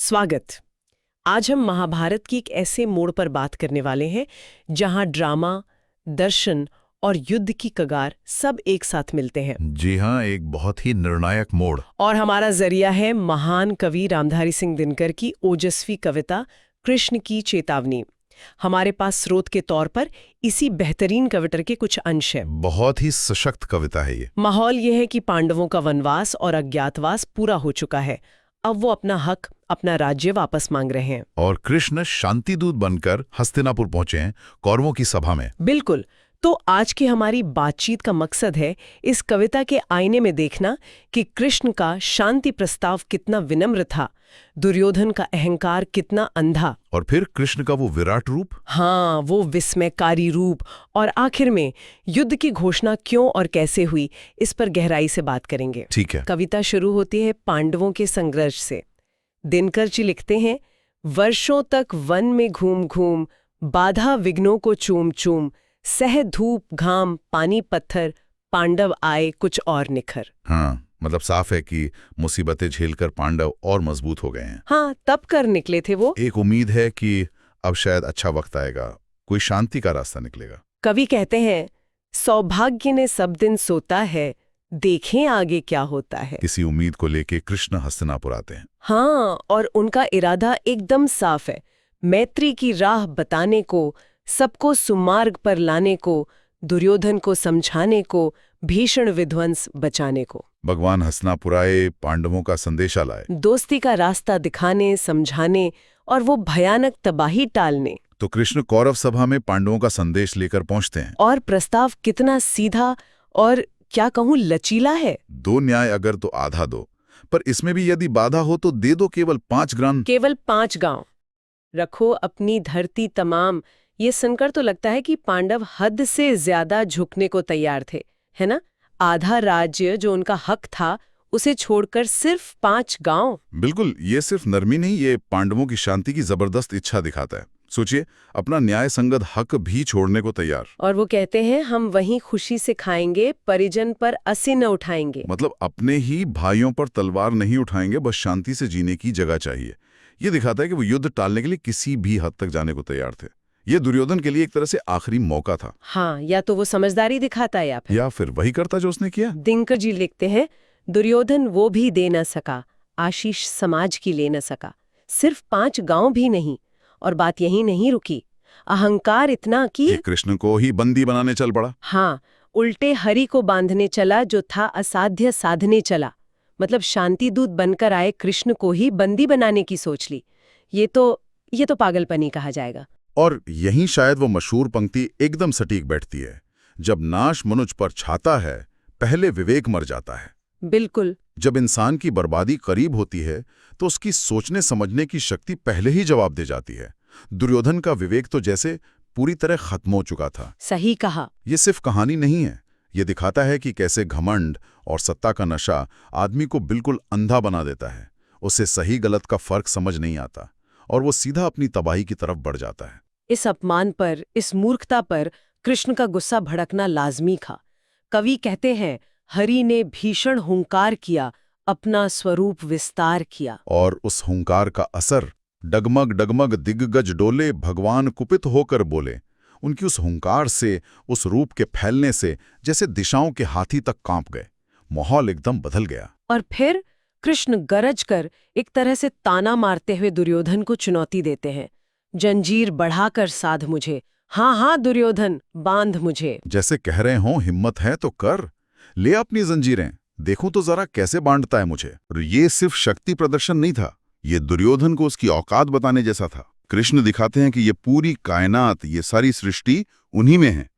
स्वागत। आज हम महाभारत की एक ऐसे मोड़ पर बात करने वाले हैं जहां ड्रामा, दर्शन और युद्ध की कगार सब एक साथ मिलते हैं। जी हाँ, एक बहुत ही निर्णायक मोड़। और हमारा जरिया है महान कवि रामधारी सिंह दिनकर की ओजस्वी कविता कृष्ण की चेतावनी। हमारे पास स्रोत के तौर पर इसी बेहतरीन कविता के कुछ अंश हैं। बहुत ही सशक्त कविता है ये। माहौल यह है कि पांडवों का वनवास और अज्ञातवास पूरा हो चुका है। अब वो अपना हक, अपना राज्य वापस मांग रहे हैं। और कृष्ण शांतिदूत बनकर हस्तिनापुर पहुंचे हैं कौरवों की सभा में। बिल्कुल। तो आज की हमारी बातचीत का मकसद है इस कविता के आईने में देखना कि कृष्ण का शांति प्रस्ताव कितना विनम्र था, दुर्योधन का अहंकार कितना अंधा, और फिर कृष्ण का वो विराट रूप। हाँ, वो विस्मयकारी रूप, और आखिर में युद्ध की घोषणा क्यों और कैसे हुई, इस पर गहराई से बात करेंगे। ठीक है। कविता शुरू होती है पांडवों के संघर्ष से। दिनकर जी लिखते हैं, वर्षों तक वन में घूम घूम, बाधा विघ्नों को चूम चूम, सह धूप घाम पानी पत्थर, पांडव आए कुछ और निखर। हाँ, मतलब साफ है कि मुसीबतें झेलकर पांडव और मजबूत हो गए हैं। हाँ, तब कर निकले थे वो। एक उम्मीद है कि अब शायद अच्छा वक्त आएगा, कोई शांति का रास्ता निकलेगा। कवि कहते हैं, सौभाग्य ने सब दिन सोता है, देखें आगे क्या होता है। किसी उम्मीद को लेके कृष्ण हस्तिनापुर आते हैं। हाँ, और उनका इरादा एकदम साफ है, मैत्री की राह बताने को, सबको सुमार्ग पर लाने को, दुर्योधन को समझाने को, भीषण विध्वंस बचाने को। भगवान हस्तिनापुर आए, पांडवों का संदेशा लाए, दोस्ती का रास्ता दिखाने, समझाने और वो भयानक तबाही टालने। तो कृष्ण कौरव सभा में पांडवों का संदेश लेकर पहुंचते हैं। और प्रस्ताव कितना सीधा और क्या कहूं लचीला है। दो न्याय अगर तो आधा दो, पर इसमें भी यदि बाधा हो तो दे दो केवल 5 ग्राम। केवल 5 गांव रखो अपनी धरती तमाम। ये सुनकर तो लगता है कि पांडव हद से ज्यादा झुकने को तैयार थे, है ना? आधा राज्य जो उनका हक था, उसे छोड़कर सिर्फ 5 गांव। बिल्कुल, ये सिर्फ नरमी नहीं, ये पांडवों की शांति की जबरदस्त इच्छा दिखाता है। सोचिए, अपना न्याय संगत हक भी छोड़ने को तैयार। और वो कहते हैं, हम वहीं खुशी से खाएंगे, परिजन पर असी न उठाएंगे। मतलब अपने ही भाइयों पर तलवार नहीं उठाएंगे, बस शांति से जीने की जगह चाहिए। ये दिखाता है कि वो युद्ध टालने के लिए किसी भी हद तक जाने को तैयार थे। ये दुर्योधन के लिए एक तरह से आखिरी मौका था। हाँ, या तो वो समझदारी दिखाता है या फिर वही करता जो उसने किया। दिनकर जी लिखते हैं, दुर्योधन वो भी दे न सका, आशीष समाज की ले न सका। सिर्फ 5 गांव भी नहीं। और बात यही नहीं रुकी, अहंकार इतना कि कृष्ण को ही बंदी बनाने चल पड़ा। हाँ, उल्टे हरि को बांधने चला, जो था असाध्य साधने चला। मतलब शांति दूत बनकर आए कृष्ण को ही बंदी बनाने की सोच ली। ये तो पागलपनी कहा जाएगा। और यहीं शायद वो मशहूर पंक्ति एकदम सटीक बैठती है, जब नाश मनुज पर छाता है, पहले विवेक मर जाता है। बिल्कुल। जब इंसान की बर्बादी करीब होती है तो उसकी सोचने समझने की शक्ति पहले ही जवाब दे जाती है। दुर्योधन का विवेक तो जैसे पूरी तरह खत्म हो चुका था। सही कहा। ये सिर्फ कहानी नहीं है, ये दिखाता है कि कैसे घमंड और सत्ता का नशा आदमी को बिल्कुल अंधा बना देता है। उसे सही गलत का फर्क समझ नहीं आता और वो सीधा अपनी तबाही की तरफ बढ़ जाता है। इस अपमान पर, इस मूर्खता पर कृष्ण का गुस्सा भड़कना लाजमी था। कवि कहते हैं, हरि ने भीषण हुंकार किया, अपना स्वरूप विस्तार किया। और उस हुंकार का असर, डगमग डगमग दिग्गज डोले, भगवान कुपित होकर बोले। उनकी उस हुंकार से, उस रूप के फैलने से जैसे दिशाओं के हाथी तक कांप गए। माहौल एकदम बदल गया। और फिर कृष्ण गरज कर एक तरह से ताना मारते हुए दुर्योधन को चुनौती देते हैं, जंजीर बढ़ाकर साध मुझे। हाँ हाँ दुर्योधन, बांध मुझे। जैसे कह रहे हों, हिम्मत है तो कर, ले अपनी जंजीरें, देखूं तो जरा कैसे बांधता है मुझे। और ये सिर्फ शक्ति प्रदर्शन नहीं था, ये दुर्योधन को उसकी औकात बताने जैसा था। कृष्ण दिखाते हैं कि ये पूरी कायनात, ये सारी सृष्टि उन्हीं में है।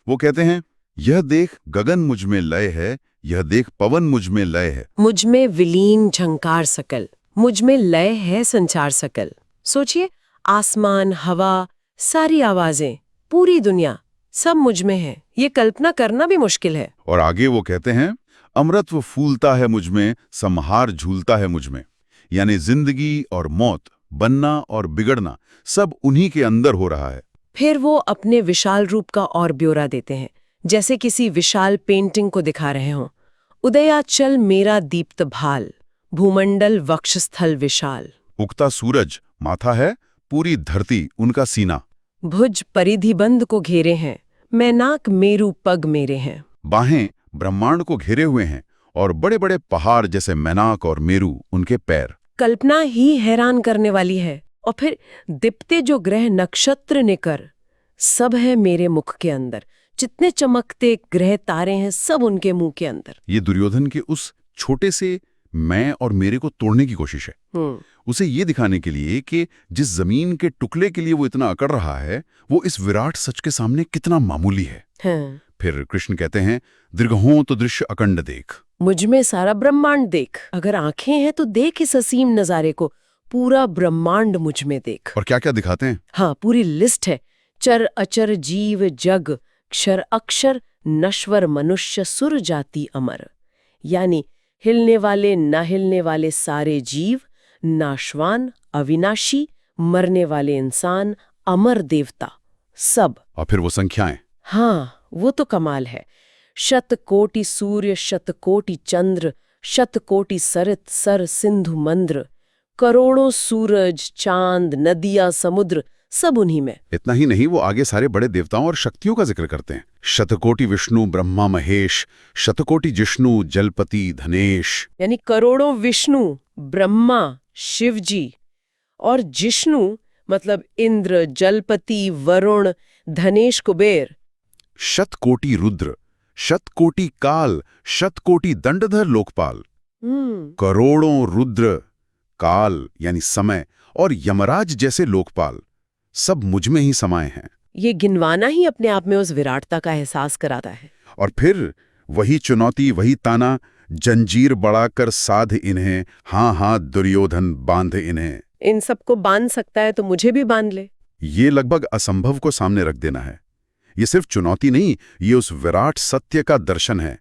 वो कहते हैं, यह देख गगन मुझ में लय है, यह देख पवन मुझ में लय है। मुझ में विलीन झंकार सकल, मुझ में लय है संचार सकल। सोचिए, आसमान, हवा, सारी आवाजें, पूरी दुनिया, सब मुझ में है। ये कल्पना करना भी मुश्किल है। और आगे वो कहते हैं, अमृतत्व फूलता है मुझ में, संहार झूलता है मुझ में। यानी जिंदगी और मौत, बनना और बिगड़ना, सब उन्हीं के अंदर हो रहा है। फिर वो अपने विशाल रूप का और ब्यौरा देते हैं, जैसे किसी विशाल पेंटिंग को दिखा रहे हों। उदयाचल मेरा दीप्त भाल, भूमंडल वक्षस्थल विशाल। उगता सूरज माथा है, पूरी धरती उनका सीना। भुज परिधिबंध को घेरे हैं, मैनाक मेरु पग मेरे हैं। बाहें ब्रह्मांड को घेरे हुए हैं और बड़े बड़े पहाड़ जैसे मैनाक और मेरु उनके पैर। कल्पना ही हैरान करने वाली है। और फिर दीप्ते जो ग्रह नक्षत्र निकर, सब है मेरे मुख के अंदर। जितने चमकते ग्रह तारे हैं सब उनके मुंह के अंदर। ये दुर्योधन के उस छोटे से मैं और मेरे को तोड़ने की कोशिश है। उसे ये दिखाने के लिए कि जिस जमीन के टुकड़े के लिए वो इतना अकड़ रहा है, वो इस विराट सच के सामने कितना मामूली है। हाँ। फिर कृष्ण कहते हैं, दीर्घों तो दृश्य अखंड देख। मुझ में सारा ब्रह्मांड देख। अगर आंखें हैं तो देख इस असीम नजारे को। पूरा ब्रह्मांड मुझ में देख। और क्या क्या दिखाते हैं? हाँ, पूरी लिस्ट है। चर अचर जीव जग, क्षर अक्षर नश्वर मनुष्य सुर जाति अमर। यानी हिलने वाले न हिलने वाले सारे जीव, नाशवान अविनाशी, मरने वाले इंसान, अमर देवता, सब। और फिर वो संख्याएं। हाँ, वो तो कमाल है। शतकोटि सूर्य शतकोटि चंद्र, शतकोटि सरित सर सिंधु मंद्र, करोड़ों सूरज चांद नदियां समुद्र, सब उन्हीं में। इतना ही नहीं, वो आगे सारे बड़े देवताओं और शक्तियों का जिक्र करते हैं। शतकोटि विष्णु ब्रह्मा महेश, शतकोटि जिष्णु जलपति धनेश। यानी करोड़ों विष्णु, ब्रह्मा, शिवजी और जिष्णु मतलब इंद्र, जलपति, वरुण, धनेश, कुबेर। शतकोटि रुद्र, शतकोटि काल, शतकोटि दंडधर लोकपाल। करोड़ों रुद्र, काल यानी समय और यमराज जैसे लोकपाल, सब मुझ में ही समाये हैं। ये गिनवाना ही अपने आप में उस विराटता का एहसास कराता है। और फिर वही चुनौती, वही ताना, जंजीर बढ़ाकर साध इन्हें, हाँ हाँ दुर्योधन बांध इन्हें। इन सबको बांध सकता है तो मुझे भी बांध ले। ये लगभग असंभव को सामने रख देना है। ये सिर्फ चुनौती नहीं, ये उस विराट सत्य का दर्शन है।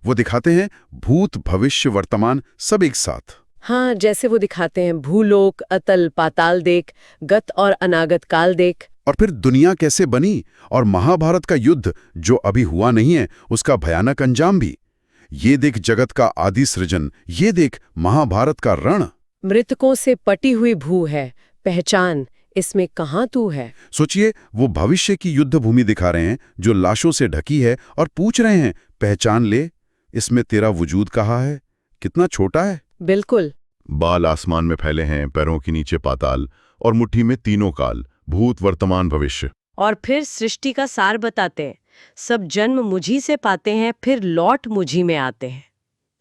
वो दिखाते हैं भूत भविष्य वर्तमान सब एक साथ। हाँ, जैसे वो दिखाते हैं भूलोक अतल पाताल देख, गत और अनागत काल देख। और फिर दुनिया कैसे बनी और महाभारत का युद्ध जो अभी हुआ नहीं है उसका भयानक अंजाम भी। ये देख जगत का आदि सृजन, ये देख महाभारत का रण। मृतकों से पटी हुई भू है, पहचान इसमें कहाँ तू है। सोचिए, वो भविष्य की युद्ध भूमि दिखा रहे हैं जो लाशों से ढकी है और पूछ रहे हैं, पहचान ले, इसमें तेरा वजूद कहाँ है, कितना छोटा है। बिल्कुल। बाल आसमान में फैले हैं, पैरों के नीचे पाताल और मुट्ठी में तीनों काल, भूत वर्तमान भविष्य। और फिर सृष्टि का सार बताते हैं, सब जन्म मुझी से पाते हैं, फिर लौट मुझी में आते हैं।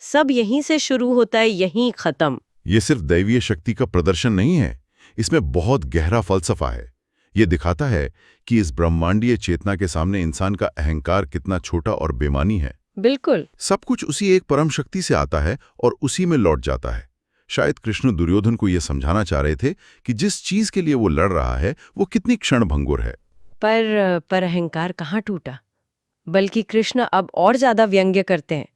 सब यहीं से शुरू होता है, यहीं खत्म। ये सिर्फ दैवीय शक्ति का प्रदर्शन नहीं है, इसमें बहुत गहरा फलसफा है। ये दिखाता है कि इस ब्रह्मांडीय चेतना के सामने इंसान का अहंकार कितना छोटा और बेमानी है। बिल्कुल। सब कुछ उसी एक परम शक्ति से आता है और उसी में लौट जाता है। शायद कृष्ण दुर्योधन को यह समझाना चाह रहे थे कि जिस चीज के लिए वो लड़ रहा है वो कितनी क्षणभंगुर है। पर अहंकार कहाँ टूटा, बल्कि कृष्ण अब और ज्यादा व्यंग्य करते हैं।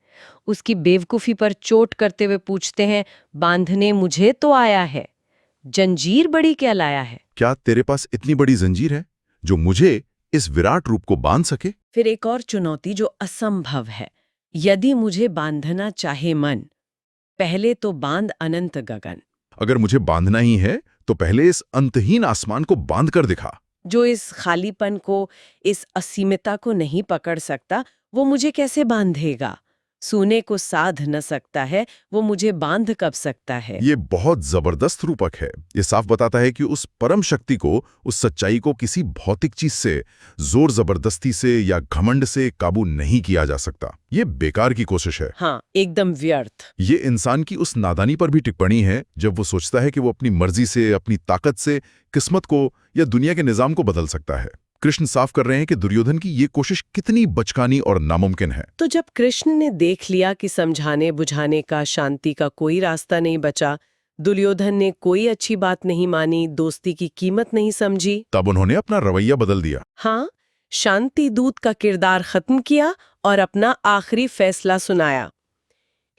उसकी बेवकूफी पर चोट करते हुए पूछते हैं, बांधने मुझे तो आया है, जंजीर बड़ी क्या लाया है। क्या तेरे पास इतनी बड़ी जंजीर है जो मुझे इस विराट रूप को बांध सके? फिर एक और चुनौती जो असंभव है, यदि मुझे बांधना चाहे मन, पहले तो बांध अनंत गगन। अगर मुझे बांधना ही है तो पहले इस अंतहीन आसमान को बांध कर दिखा। जो इस खालीपन को, इस असीमितता को नहीं पकड़ सकता, वो मुझे कैसे बांधेगा। सोने को साध न सकता है, वो मुझे बांध कब सकता है। ये बहुत जबरदस्त रूपक है। ये साफ बताता है कि उस परम शक्ति को, उस सच्चाई को किसी भौतिक चीज से, जोर जबरदस्ती से या घमंड से काबू नहीं किया जा सकता। ये बेकार की कोशिश है। हाँ, एकदम व्यर्थ। ये इंसान की उस नादानी पर भी टिप्पणी है जब वो सोचता है कि वो अपनी मर्जी से, अपनी ताकत से किस्मत को या दुनिया के निजाम को बदल सकता है। कृष्ण साफ कर रहे हैं कि दुर्योधन की ये कोशिश कितनी बचकानी और नामुमकिन है। तो जब कृष्ण ने देख लिया कि समझाने बुझाने का, शांति का कोई रास्ता नहीं बचा, दुर्योधन ने कोई अच्छी बात नहीं मानी, दोस्ती की कीमत नहीं समझी, तब उन्होंने अपना रवैया बदल दिया। हाँ, शांति दूत का किरदार खत्म किया और अपना आखिरी फैसला सुनाया।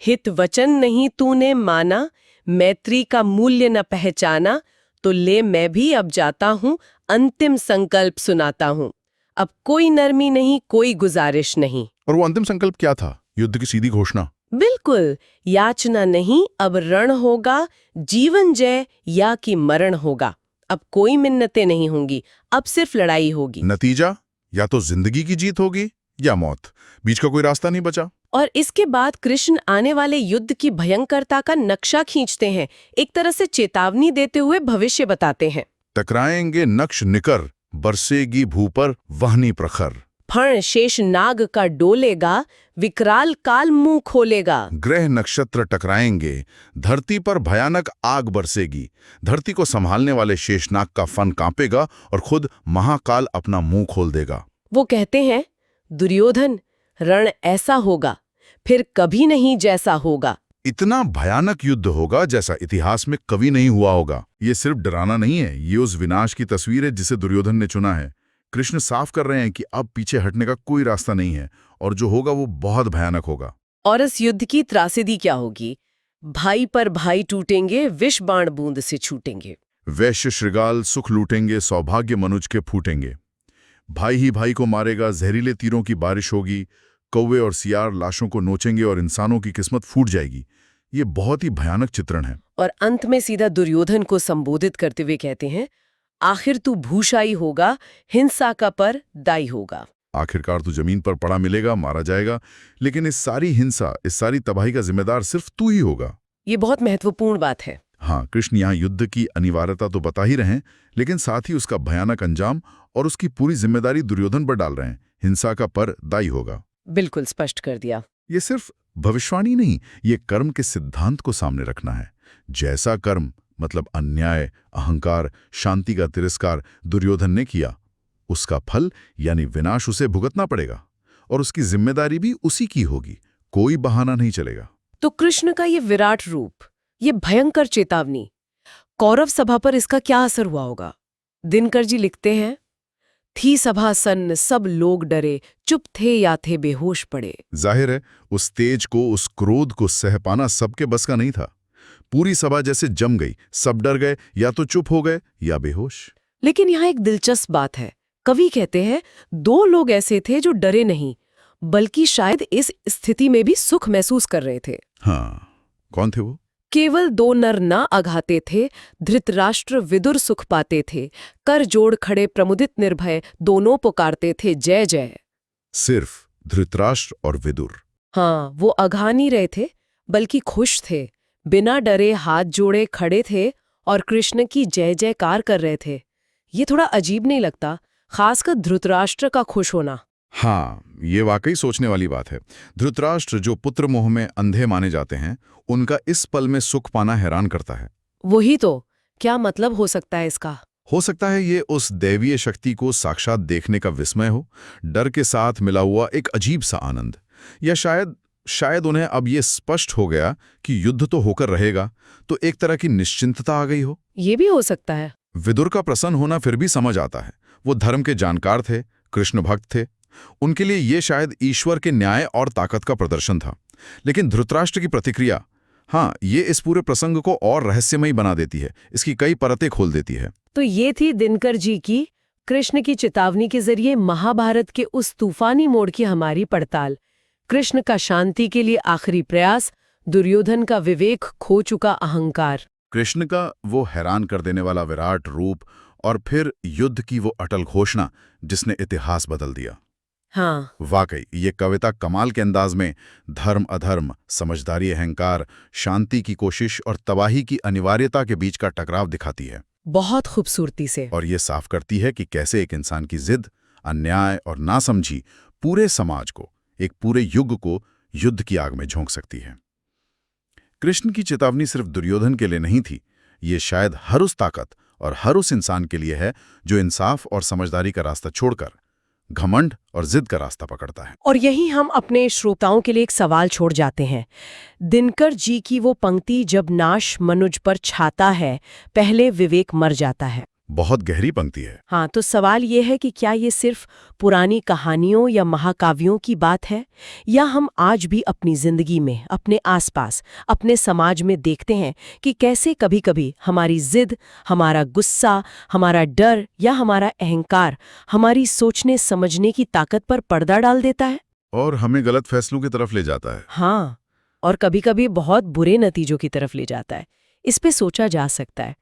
हित वचन नहीं तूने माना, मैत्री का मूल्य न पहचाना, तो ले मैं भी अब जाता हूँ, अंतिम संकल्प सुनाता हूँ। अब कोई नरमी नहीं, कोई गुजारिश नहीं। और वो अंतिम संकल्प क्या था? युद्ध की सीधी घोषणा। बिल्कुल, याचना नहीं, अब रण होगा, जीवन जय या कि मरण होगा। अब कोई मिन्नतें नहीं होंगी, अब सिर्फ लड़ाई होगी। नतीजा या तो जिंदगी की जीत होगी या मौत, बीच का कोई रास्ता नहीं बचा। और इसके बाद कृष्ण आने वाले युद्ध की भयंकरता का नक्शा खींचते हैं, एक तरह से चेतावनी देते हुए भविष्य बताते हैं। टकराएंगे नक्श निकर, बरसेगी भू पर वहनी प्रखर। फण शेष नाग का डोलेगा, विकराल काल मुंह खोलेगा। ग्रह नक्षत्र टकराएंगे, धरती पर भयानक आग बरसेगी। धरती को संभालने वाले शेषनाग का फन कांपेगा और खुद महाकाल अपना मुंह खोल देगा। वो कहते हैं, दुर्योधन, रण ऐसा होगा, फिर कभी नहीं जैसा होगा। इतना भयानक युद्ध होगा जैसा इतिहास में कभी नहीं हुआ होगा। ये सिर्फ डराना नहीं है, ये उस विनाश की तस्वीर है जिसे दुर्योधन ने चुना है। कृष्ण साफ कर रहे हैं कि अब पीछे हटने का कोई रास्ता नहीं है और जो होगा वो बहुत भयानक होगा। और इस युद्ध की त्रासदी क्या होगी? भाई पर भाई टूटेंगे, विष बाण बूंद से छूटेंगे। वैश्य श्रृगाल सुख लूटेंगे, सौभाग्य मनुज के फूटेंगे। भाई ही भाई को मारेगा, जहरीले तीरों की बारिश होगी, कौवे और सियार लाशों को नोचेंगे और इंसानों की किस्मत फूट जाएगी। ये बहुत ही भयानक चित्रण है। और अंत में सीधा दुर्योधन को संबोधित करते हुए कहते हैं, आखिर तू भूषाई होगा, हिंसा का पर दाई होगा। आखिरकार तू जमीन पर पड़ा मिलेगा, मारा जाएगा, लेकिन इस सारी हिंसा, इस सारी तबाही का जिम्मेदार सिर्फ तू ही होगा। ये बहुत महत्वपूर्ण बात है। हाँ, कृष्ण यहाँ युद्ध की अनिवार्यता तो बता ही रहे हैं, लेकिन साथ ही उसका भयानक अंजाम और उसकी पूरी जिम्मेदारी दुर्योधन पर डाल रहे हैं। हिंसा का पर दाई होगा। बिल्कुल स्पष्ट कर दिया। ये सिर्फ भविष्यवाणी नहीं, ये कर्म के सिद्धांत को सामने रखना है। जैसा कर्म मतलब अन्याय, अहंकार, शांति का तिरस्कार दुर्योधन ने किया, उसका फल यानी विनाश उसे भुगतना पड़ेगा और उसकी जिम्मेदारी भी उसी की होगी। कोई बहाना नहीं चलेगा। तो कृष्ण का ये विराट रूप, ये भयंकर चेतावनी, कौरव सभा पर इसका क्या असर हुआ होगा? दिनकर जी लिखते हैं, थी सभा सन्न, सब लोग डरे, चुप थे या थे बेहोश पड़े। जाहिर है उस तेज को, उस क्रोध को सह पाना सबके बस का नहीं था। पूरी सभा जैसे जम गई, सब डर गए, या तो चुप हो गए या बेहोश। लेकिन यहाँ एक दिलचस्प बात है। कवि कहते हैं, दो लोग ऐसे थे जो डरे नहीं, बल्कि शायद इस स्थिति में भी सुख महसूस कर रहे थे। हाँ, कौन थे वो? केवल दो नर ना अघाते थे, धृतराष्ट्र विदुर सुख पाते थे, कर जोड़ खड़े प्रमुदित निर्भय, दोनों पुकारते थे जय जय। सिर्फ धृतराष्ट्र और विदुर। हाँ, वो अघा नहीं रहे थे, बल्कि खुश थे, बिना डरे हाथ जोड़े खड़े थे और कृष्ण की जय जयकार कर रहे थे। ये थोड़ा अजीब नहीं लगता, खासकर धृतराष्ट्र का खुश होना? हाँ, ये वाकई सोचने वाली बात है। धृतराष्ट्र जो पुत्र मोह में अंधे माने जाते हैं, उनका इस पल में सुख पाना हैरान करता है। वही तो, क्या मतलब हो सकता है इसका? हो सकता है ये उस दैवीय शक्ति को साक्षात देखने का विस्मय हो, डर के साथ मिला हुआ एक अजीब सा आनंद, या शायद उन्हें अब ये स्पष्ट हो गया कि युद्ध तो होकर रहेगा, तो एक तरह की निश्चिंतता आ गई हो। ये भी हो सकता है। विदुर का प्रसन्न होना फिर भी समझ आता है। वो धर्म के जानकार थे, कृष्ण भक्त थे, उनके लिए ये शायद ईश्वर के न्याय और ताकत का प्रदर्शन था। लेकिन धृतराष्ट्र की प्रतिक्रिया, हाँ, ये इस पूरे प्रसंग को और रहस्यमयी बना देती है, इसकी कई परतें खोल देती है। तो ये थी दिनकर जी की कृष्ण की चेतावनी के जरिए महाभारत के उस तूफानी मोड़ की हमारी पड़ताल। कृष्ण का शांति के लिए आखिरी प्रयास, दुर्योधन का विवेक खो चुका अहंकार, कृष्ण का वो हैरान कर देने वाला विराट रूप, और फिर युद्ध की वो अटल घोषणा जिसने इतिहास बदल दिया। हाँ, वाकई ये कविता कमाल के अंदाज में धर्म अधर्म, समझदारी अहंकार, शांति की कोशिश और तबाही की अनिवार्यता के बीच का टकराव दिखाती है। बहुत खूबसूरती से। और ये साफ करती है कि कैसे एक इंसान की जिद, अन्याय और नासमझी पूरे समाज को, एक पूरे युग को युद्ध की आग में झोंक सकती है। कृष्ण की चेतावनी सिर्फ दुर्योधन के लिए नहीं थी, ये शायद हर उस ताकत और हर उस इंसान के लिए है जो इंसाफ और समझदारी का रास्ता छोड़कर घमंड और जिद का रास्ता पकड़ता है। और यही हम अपने श्रोताओं के लिए एक सवाल छोड़ जाते हैं। दिनकर जी की वो पंक्ति, जब नाश मनुज पर छाता है, पहले विवेक मर जाता है, बहुत गहरी पंक्ति है। हाँ, तो सवाल ये है कि क्या ये सिर्फ पुरानी कहानियों या महाकाव्यों की बात है, या हम आज भी अपनी जिंदगी में, अपने आसपास, अपने समाज में देखते हैं कि कैसे कभी-कभी हमारी जिद, हमारा गुस्सा, हमारा डर या हमारा अहंकार हमारी सोचने समझने की ताकत पर पर्दा डाल देता है और हमें गलत फैसलों की तरफ ले जाता है। हाँ, और कभी-कभी बहुत बुरे नतीजों की तरफ ले जाता है। इस पे सोचा जा सकता है।